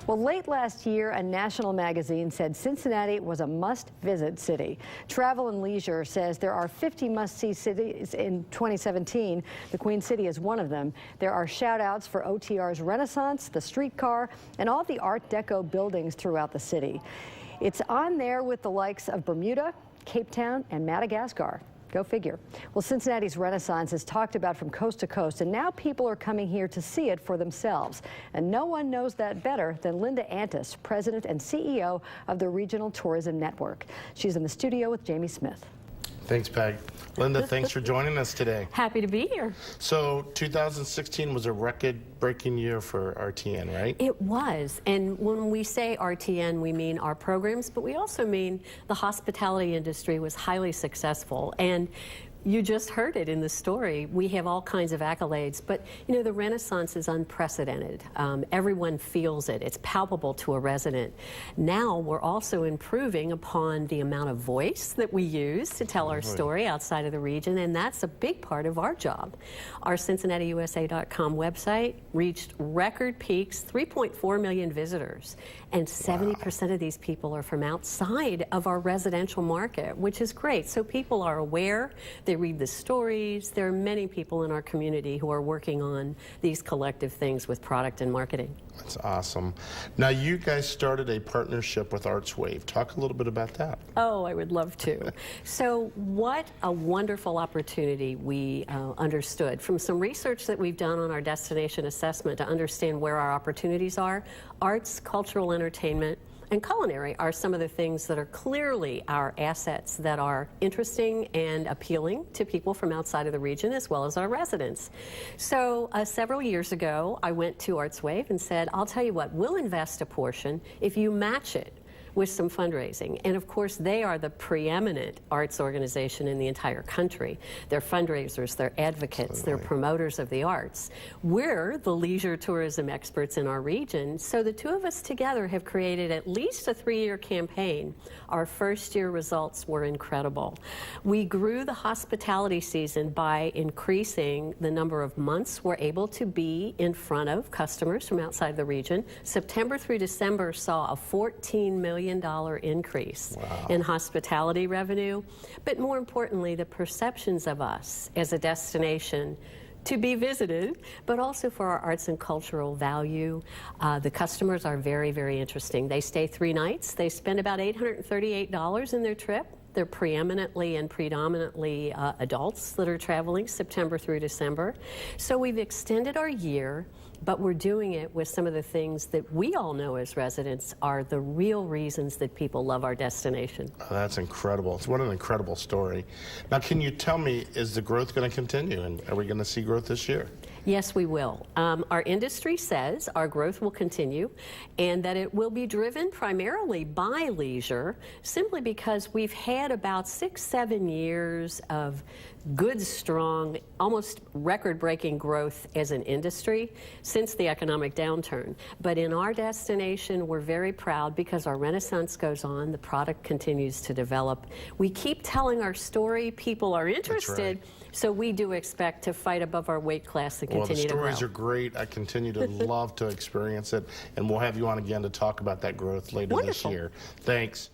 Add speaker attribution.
Speaker 1: Well, late last year, a national magazine said Cincinnati was a must-visit city. Travel and Leisure says there are 50 must-see cities in 2017. The Queen City is one of them. There are shout-outs for OTR's Renaissance, the streetcar, and all the Art Deco buildings throughout the city. It's on there with the likes of Bermuda, Cape Town, and Madagascar. Go figure. Well, Cincinnati's Renaissance is talked about from coast to coast, and now people are coming here to see it for themselves. And no one knows that better than Linda Antis, President and CEO of the Regional Tourism Network. She's in the studio with Jamie Smith.
Speaker 2: Thanks, Peg. Linda, thanks for joining us today.
Speaker 3: Happy to be here.
Speaker 2: So 2016 was a record-breaking year for RTN, right?
Speaker 3: It was. And when we say RTN, we mean our programs, but we also mean the hospitality industry was highly successful. And you just heard it in the story. We have all kinds of accolades, but you know, the Renaissance is unprecedented. Everyone feels it. It's palpable to a resident. Now we're also improving upon the amount of voice that we use to tell our story outside of the region, and that's a big part of our job. Our CincinnatiUSA.com website reached record peaks, 3.4 million visitors, and 70% of these people are from outside of our residential market, which is great. So people are aware, they read the stories. There are many people in our community who are working on these collective things with product and marketing.
Speaker 2: That's awesome. Now, you guys started a partnership with ArtsWave. Talk a little bit about that.
Speaker 3: Oh, I would love to. So what a wonderful opportunity we understood from some research that we've done on our destination assessment to understand where our opportunities are. Arts, cultural entertainment, and culinary are some of the things that are clearly our assets that are interesting and appealing to people from outside of the region as well as our residents. So several years ago, I went to ArtsWave and said, I'll tell you what, we'll invest a portion if you match it with some fundraising. And of course, they are the preeminent arts organization in the entire country. They're fundraisers, they're advocates, they're promoters of the arts. We're the leisure tourism experts in our region, so the two of us together have created at least a 3-year campaign. Our first year results were incredible. We grew the hospitality season by increasing the number of months we're able to be in front of customers from outside the region. September through December saw a $14 million increase in hospitality revenue, but more importantly, the perceptions of us as a destination to be visited, but also for our arts and cultural value. The customers are very, very interesting. They stay 3 nights. They spend about $838 in their trip. They're preeminently and predominantly adults that are traveling September through December. So we've extended our year, but we're doing it with some of the things that we all know as residents are the real reasons that people love our destination.
Speaker 2: Oh, that's incredible. It's what an incredible story. Now, can you tell me, is the growth going to continue, and are we going to see growth this year?
Speaker 3: Yes, we will. Our industry says our growth will continue and that it will be driven primarily by leisure, simply because we've had about 6-7 years of good, strong, almost record-breaking growth as an industry since the economic downturn. But in our destination, we're very proud because our Renaissance goes on, the product continues to develop. We keep telling our story, people are interested, so we do expect to fight above our weight class and continue to grow.
Speaker 2: Well, the stories are great. I continue to love to experience it, and we'll have you on again to talk about that growth later this year. Thanks.